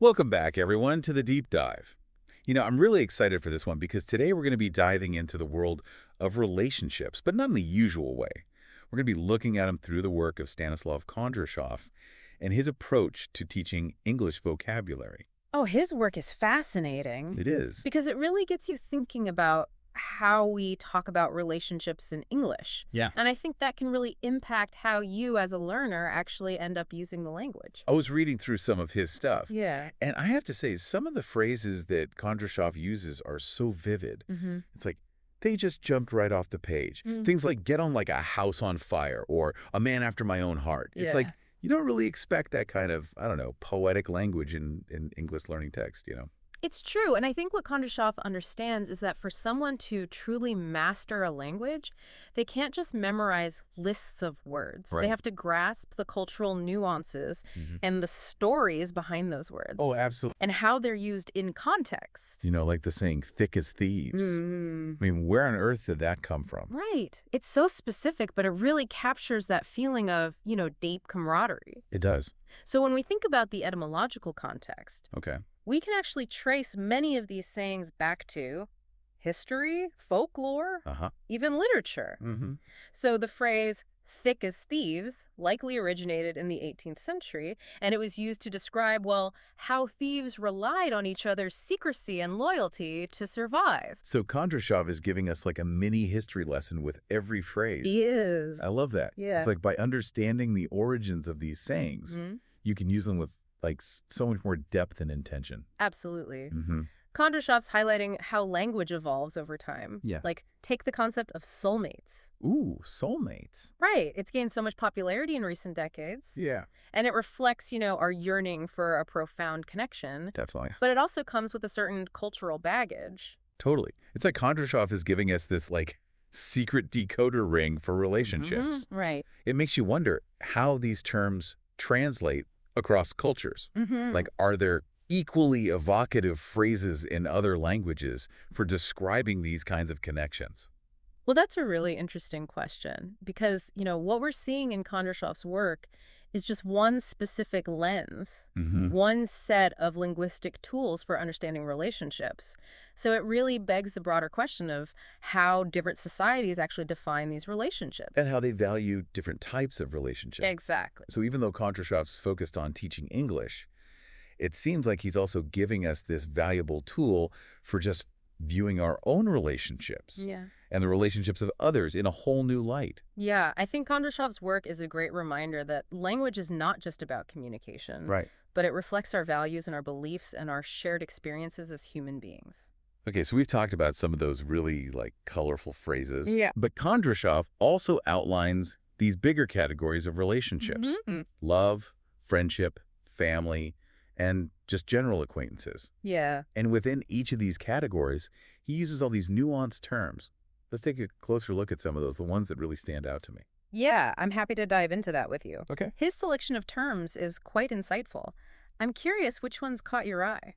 Welcome back, everyone, to the deep dive. I'm really excited for this one because today we're going to be diving into the world of relationships, but not in the usual way. We're going to be looking at them through the work of Stanislav Kondrashov and his approach to teaching English vocabulary. Oh, his work is fascinating. It is. Because it really gets you thinking about how we talk about relationships in English. Yeah. And I think that can really impact how you as a learner actually end up using the language. I was reading through some of his stuff. Yeah. And I have to say, some of the phrases that Kondrashov uses are so vivid. Mm-hmm. It's like they just jumped right off the page. Mm-hmm. Things like get on like a house on fire or a man after my own heart. It's like you don't really expect that kind of, poetic language in English learning text, It's true. And I think what Kondrashov understands is that for someone to truly master a language, they can't just memorize lists of words. Right. They have to grasp the cultural nuances and the stories behind those words. Oh, absolutely. And how they're used in context. Like the saying, thick as thieves. I mean, where on earth did that come from? Right. It's so specific, but it really captures that feeling of, deep camaraderie. It does. So when we think about the etymological context, Okay. we can actually trace many of these sayings back to history, folklore, even literature. So the phrase thick as thieves likely originated in the 18th century, and it was used to describe, how thieves relied on each other's secrecy and loyalty to survive. So Kondrashov is giving us like a mini history lesson with every phrase. He is. I love that. Yeah. It's like by understanding the origins of these sayings, you can use them with like so much more depth and intention. Absolutely. Kondrashov's highlighting how language evolves over time. Yeah. Like, take the concept of soulmates. Ooh, soulmates. Right. It's gained so much popularity in recent decades. Yeah. And it reflects, our yearning for a profound connection. Definitely. But it also comes with a certain cultural baggage. Totally. It's like Kondrashov is giving us this like secret decoder ring for relationships. Right. It makes you wonder how these terms translate across cultures. Like, are there equally evocative phrases in other languages for describing these kinds of connections? Well, that's a really interesting question because, what we're seeing in Kondrashov's work is just one specific lens, one set of linguistic tools for understanding relationships. So it really begs the broader question of how different societies actually define these relationships. And how they value different types of relationships. Exactly. So even though Kondrashov's focused on teaching English, it seems like he's also giving us this valuable tool for just viewing our own relationships and the relationships of others in a whole new light. Yeah, I think Kondrashov's work is a great reminder that language is not just about communication, Right. but it reflects our values and our beliefs and our shared experiences as human beings. Okay, so we've talked about some of those really colorful phrases. Yeah. But Kondrashov also outlines these bigger categories of relationships. Love, friendship, family, and just general acquaintances. Yeah. And within each of these categories, he uses all these nuanced terms. Let's take a closer look at some of those, the ones that really stand out to me. Yeah, I'm happy to dive into that with you. Okay. His selection of terms is quite insightful. I'm curious which ones caught your eye.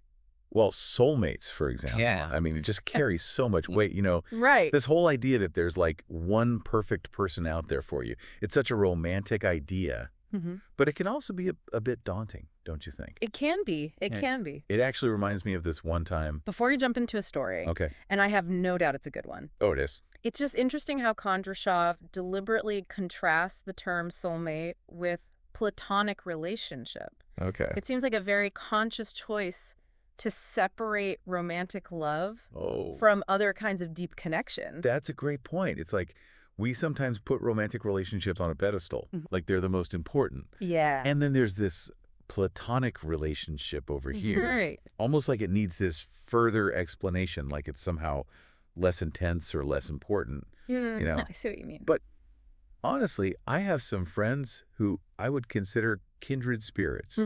Well, soulmates, for example. Yeah. I mean, it just carries so much weight. Right. This whole idea that there's like one perfect person out there for you. It's such a romantic idea, but it can also be a bit daunting, don't you think? It can be. It can be. It actually reminds me of this one time. Before you jump into a story, Okay. and I have no doubt it's a good one. Oh, it is? It's just interesting how Kondrashov deliberately contrasts the term soulmate with platonic relationship. Okay. It seems like a very conscious choice to separate romantic love from other kinds of deep connection. That's a great point. It's like we sometimes put romantic relationships on a pedestal, like they're the most important. Yeah. And then there's this platonic relationship over here. Right. Almost like it needs this further explanation, like it's somehow less intense or less important. I see what you mean. But honestly, I have some friends who I would consider kindred spirits.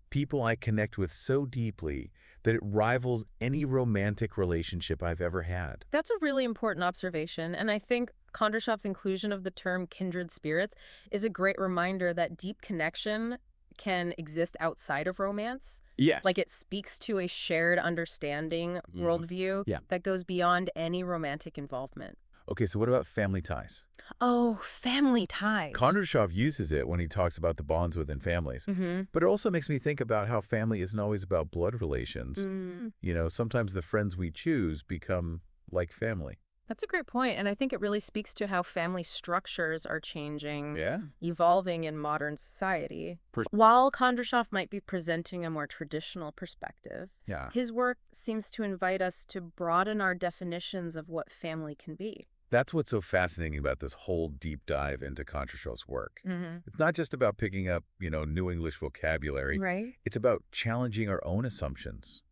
People I connect with so deeply that it rivals any romantic relationship I've ever had. That's a really important observation, and I think Kondrashov's inclusion of the term kindred spirits is a great reminder that deep connection can exist outside of romance. Yes. Like it speaks to a shared understanding worldview that goes beyond any romantic involvement. Okay, so what about family ties? Oh, family ties. Kondrashov uses it when he talks about the bonds within families. But it also makes me think about how family isn't always about blood relations. Sometimes the friends we choose become like family. That's a great point, and I think it really speaks to how family structures are changing, Yeah. evolving in modern society. For- While Kondrashov might be presenting a more traditional perspective, Yeah. his work seems to invite us to broaden our definitions of what family can be. That's what's so fascinating about this whole deep dive into Kondrashov's work. It's not just about picking up, new English vocabulary. Right? It's about challenging our own assumptions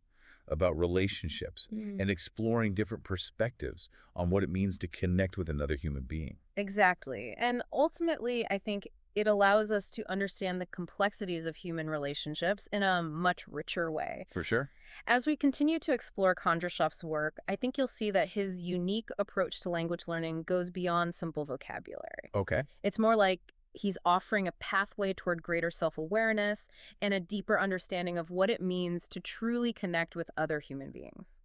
about relationships and exploring different perspectives on what it means to connect with another human being. Exactly. And ultimately, I think it allows us to understand the complexities of human relationships in a much richer way. For sure. As we continue to explore Kondrashov's work, I think you'll see that his unique approach to language learning goes beyond simple vocabulary. Okay. It's more like he's offering a pathway toward greater self-awareness and a deeper understanding of what it means to truly connect with other human beings.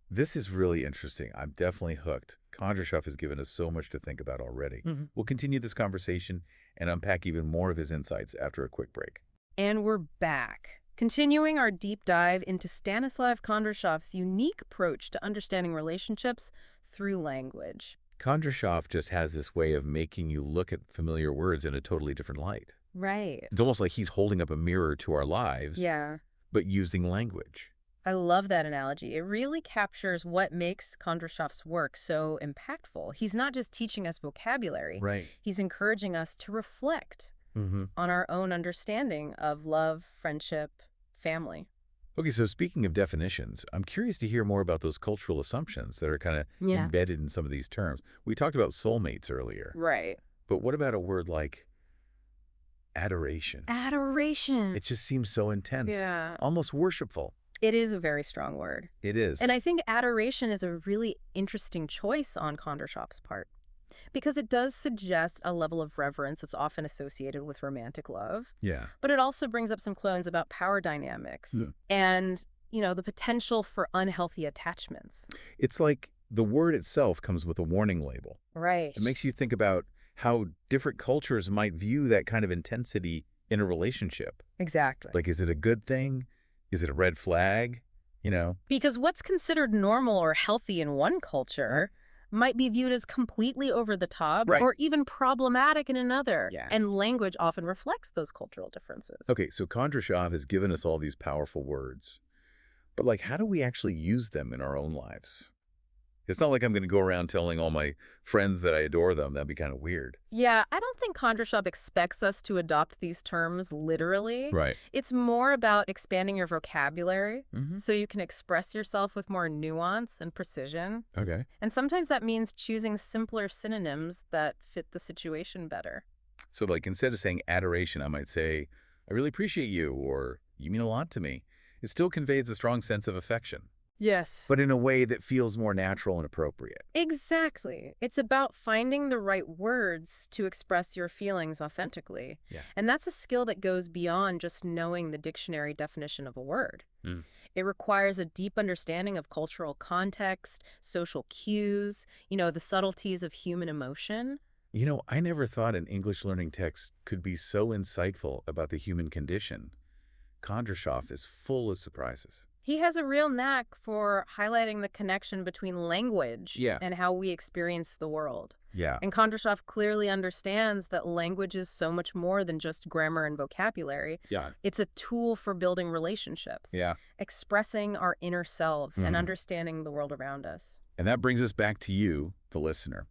This is really interesting. I'm definitely hooked. Kondrashov has given us so much to think about already. We'll continue this conversation and unpack even more of his insights after a quick break. And we're back, continuing our deep dive into Stanislav Kondrashov's unique approach to understanding relationships through language. Kondrashov just has this way of making you look at familiar words in a totally different light. Right. It's almost like he's holding up a mirror to our lives, Yeah. but using language. I love that analogy. It really captures what makes Kondrashov's work so impactful. He's not just teaching us vocabulary. Right. He's encouraging us to reflect on our own understanding of love, friendship, family. Okay, so speaking of definitions, I'm curious to hear more about those cultural assumptions that are kind of embedded in some of these terms. We talked about soulmates earlier. Right. But what about a word like adoration? Adoration. It just seems so intense. Yeah. Almost worshipful. It is a very strong word. It is. And I think adoration is a really interesting choice on Kondrashov's part, because it does suggest a level of reverence that's often associated with romantic love. Yeah. But it also brings up some questions about power dynamics and, the potential for unhealthy attachments. It's like the word itself comes with a warning label. Right. It makes you think about how different cultures might view that kind of intensity in a relationship. Exactly. Like, is it a good thing? Is it a red flag? Because what's considered normal or healthy in one culture might be viewed as completely over the top or even problematic in another. Yeah. And language often reflects those cultural differences. Okay, so Kondrashov has given us all these powerful words. But, how do we actually use them in our own lives? It's not like I'm going to go around telling all my friends that I adore them. That'd be kind of weird. Yeah, I don't think Kondrashov expects us to adopt these terms literally. Right. It's more about expanding your vocabulary so you can express yourself with more nuance and precision. Okay. And sometimes that means choosing simpler synonyms that fit the situation better. So, instead of saying adoration, I might say, I really appreciate you, or you mean a lot to me. It still conveys a strong sense of affection. Yes. But in a way that feels more natural and appropriate. Exactly. It's about finding the right words to express your feelings authentically. Yeah. And that's a skill that goes beyond just knowing the dictionary definition of a word. It requires a deep understanding of cultural context, social cues, the subtleties of human emotion. I never thought an English learning text could be so insightful about the human condition. Kondrashov is full of surprises. He has a real knack for highlighting the connection between language and how we experience the world. Yeah. And Kondrashov clearly understands that language is so much more than just grammar and vocabulary. Yeah. It's a tool for building relationships, expressing our inner selves and understanding the world around us. And that brings us back to you, the listener.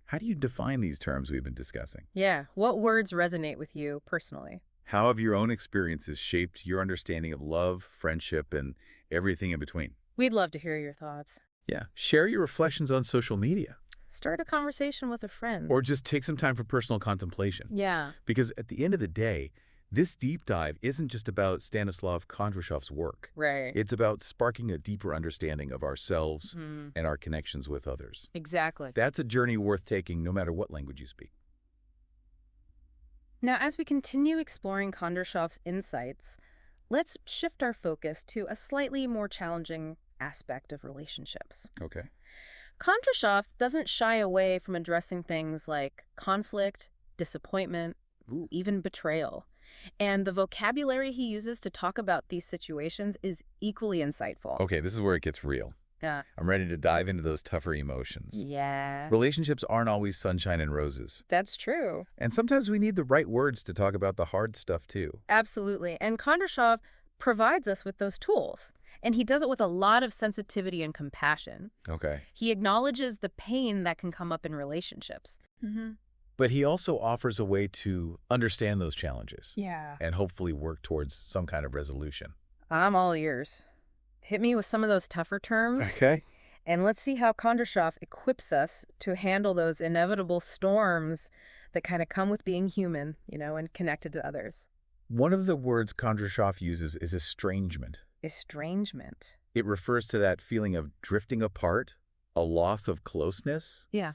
How do you define these terms we've been discussing? Yeah. What words resonate with you personally? How have your own experiences shaped your understanding of love, friendship, and everything in between? We'd love to hear your thoughts. Yeah. Share your reflections on social media. Start a conversation with a friend. Or just take some time for personal contemplation. Yeah. Because at the end of the day, this deep dive isn't just about Stanislav Kondrashov's work. Right. It's about sparking a deeper understanding of ourselves and our connections with others. Exactly. That's a journey worth taking no matter what language you speak. Now, as we continue exploring Kondrashov's insights, let's shift our focus to a slightly more challenging aspect of relationships. Okay. Kondrashov doesn't shy away from addressing things like conflict, disappointment, even betrayal. And the vocabulary he uses to talk about these situations is equally insightful. Okay, this is where it gets real. Yeah. I'm ready to dive into those tougher emotions. Yeah. Relationships aren't always sunshine and roses. That's true. And sometimes we need the right words to talk about the hard stuff, too. Absolutely. And Kondrashov provides us with those tools. And he does it with a lot of sensitivity and compassion. Okay. He acknowledges the pain that can come up in relationships. But he also offers a way to understand those challenges. Yeah. And hopefully work towards some kind of resolution. I'm all ears. Hit me with some of those tougher terms. Okay. And let's see how Kondrashov equips us to handle those inevitable storms that kind of come with being human, and connected to others. One of the words Kondrashov uses is estrangement. Estrangement. It refers to that feeling of drifting apart, a loss of closeness. Yeah.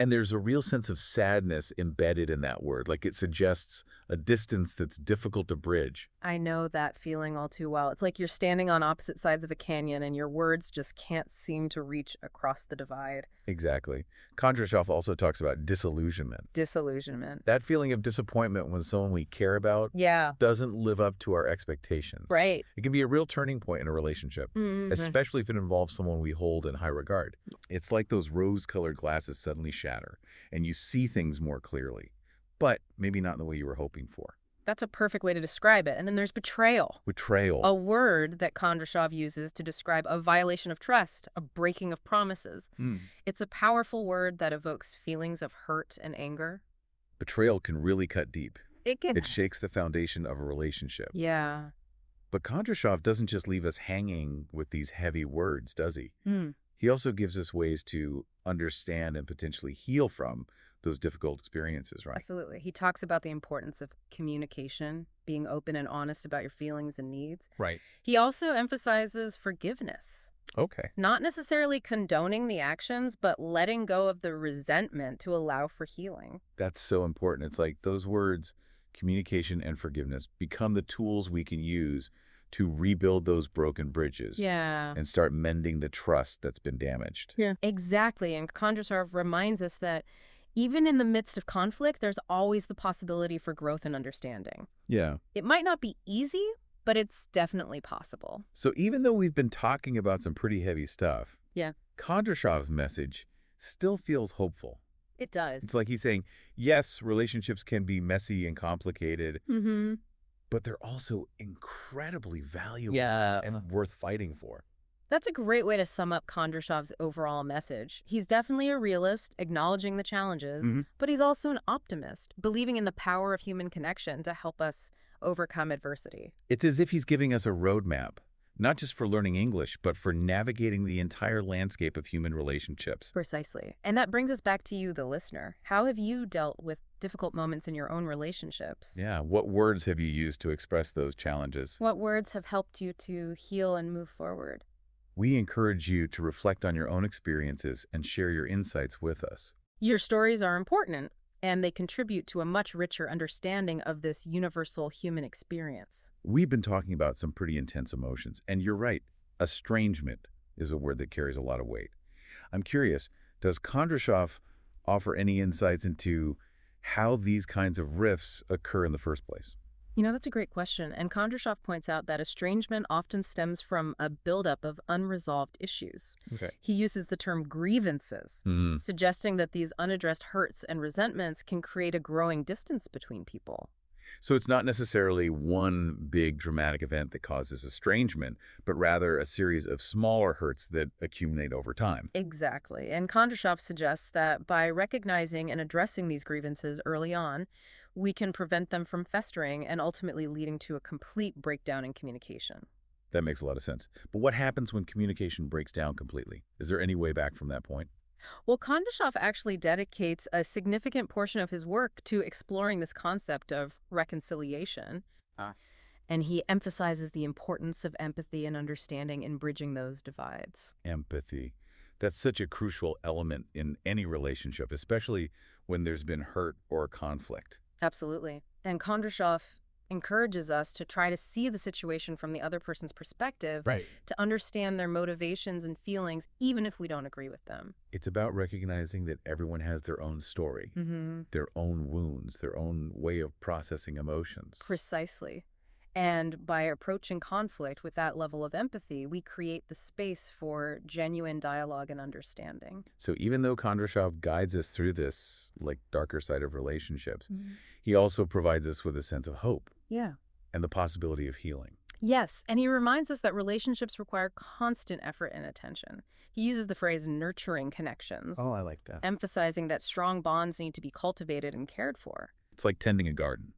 And there's a real sense of sadness embedded in that word, like it suggests a distance that's difficult to bridge. I know that feeling all too well. It's like you're standing on opposite sides of a canyon and your words just can't seem to reach across the divide. Exactly. Kondrashov also talks about disillusionment. Disillusionment. That feeling of disappointment when someone we care about doesn't live up to our expectations. Right. It can be a real turning point in a relationship, especially if it involves someone we hold in high regard. It's like those rose-colored glasses suddenly shatter, and you see things more clearly, but maybe not in the way you were hoping for. That's a perfect way to describe it. And then there's betrayal. Betrayal. A word that Kondrashov uses to describe a violation of trust, a breaking of promises. It's a powerful word that evokes feelings of hurt and anger. Betrayal can really cut deep. It can. It shakes the foundation of a relationship. Yeah. But Kondrashov doesn't just leave us hanging with these heavy words, does he? He also gives us ways to understand and potentially heal from those difficult experiences, right? Absolutely. He talks about the importance of communication, being open and honest about your feelings and needs. Right. He also emphasizes forgiveness. Okay. Not necessarily condoning the actions, but letting go of the resentment to allow for healing. That's so important. It's like those words, communication and forgiveness, become the tools we can use to rebuild those broken bridges. Yeah. And start mending the trust that's been damaged. Yeah. Exactly. And Kondrashov reminds us that even in the midst of conflict, there's always the possibility for growth and understanding. Yeah. It might not be easy, but it's definitely possible. So even though we've been talking about some pretty heavy stuff, Kondrashov's message still feels hopeful. It does. It's like he's saying, yes, relationships can be messy and complicated, but they're also incredibly valuable and worth fighting for. That's a great way to sum up Kondrashov's overall message. He's definitely a realist, acknowledging the challenges, but he's also an optimist, believing in the power of human connection to help us overcome adversity. It's as if he's giving us a roadmap, not just for learning English, but for navigating the entire landscape of human relationships. Precisely. And that brings us back to you, the listener. How have you dealt with difficult moments in your own relationships? Yeah. What words have you used to express those challenges? What words have helped you to heal and move forward? We encourage you to reflect on your own experiences and share your insights with us. Your stories are important, and they contribute to a much richer understanding of this universal human experience. We've been talking about some pretty intense emotions, and you're right, estrangement is a word that carries a lot of weight. I'm curious, does Kondrashov offer any insights into how these kinds of rifts occur in the first place? That's a great question. And Kondrashov points out that estrangement often stems from a buildup of unresolved issues. Okay. He uses the term grievances, suggesting that these unaddressed hurts and resentments can create a growing distance between people. So it's not necessarily one big dramatic event that causes estrangement, but rather a series of smaller hurts that accumulate over time. Exactly. And Kondrashov suggests that by recognizing and addressing these grievances early on, we can prevent them from festering and ultimately leading to a complete breakdown in communication. That makes a lot of sense. But what happens when communication breaks down completely? Is there any way back from that point? Well, Kondrashov actually dedicates a significant portion of his work to exploring this concept of reconciliation. And he emphasizes the importance of empathy and understanding in bridging those divides. Empathy. That's such a crucial element in any relationship, especially when there's been hurt or conflict. Absolutely. And Kondrashov encourages us to try to see the situation from the other person's perspective, Right. to understand their motivations and feelings, even if we don't agree with them. It's about recognizing that everyone has their own story, their own wounds, their own way of processing emotions. Precisely. And by approaching conflict with that level of empathy, we create the space for genuine dialogue and understanding. So even though Kondrashov guides us through this, like, darker side of relationships, he also provides us with a sense of hope. Yeah. And the possibility of healing. Yes, and he reminds us that relationships require constant effort and attention. He uses the phrase nurturing connections. Oh, I like that. Emphasizing that strong bonds need to be cultivated and cared for. It's like tending a garden.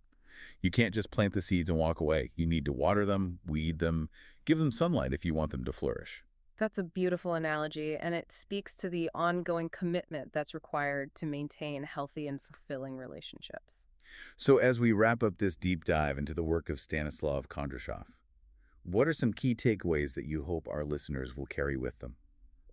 You can't just plant the seeds and walk away. You need to water them, weed them, give them sunlight if you want them to flourish. That's a beautiful analogy, and it speaks to the ongoing commitment that's required to maintain healthy and fulfilling relationships. So as we wrap up this deep dive into the work of Stanislav Kondrashov, what are some key takeaways that you hope our listeners will carry with them?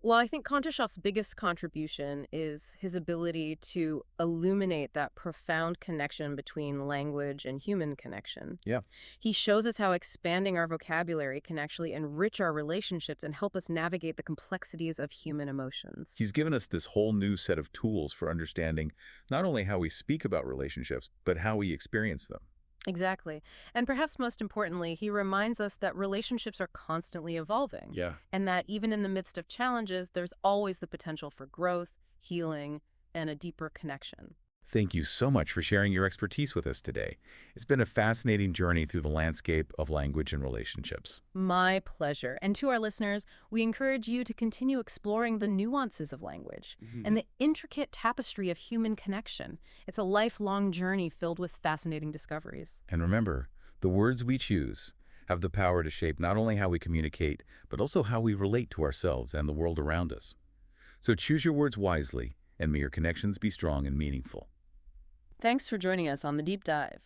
Well, I think Kondrashov's biggest contribution is his ability to illuminate that profound connection between language and human connection. Yeah. He shows us how expanding our vocabulary can actually enrich our relationships and help us navigate the complexities of human emotions. He's given us this whole new set of tools for understanding not only how we speak about relationships, but how we experience them. Exactly. And perhaps most importantly, he reminds us that relationships are constantly evolving. Yeah. And that even in the midst of challenges, there's always the potential for growth, healing, and a deeper connection. Thank you so much for sharing your expertise with us today. It's been a fascinating journey through the landscape of language and relationships. My pleasure. And to our listeners, we encourage you to continue exploring the nuances of language and the intricate tapestry of human connection. It's a lifelong journey filled with fascinating discoveries. And remember, the words we choose have the power to shape not only how we communicate, but also how we relate to ourselves and the world around us. So choose your words wisely, and may your connections be strong and meaningful. Thanks for joining us on The Deep Dive.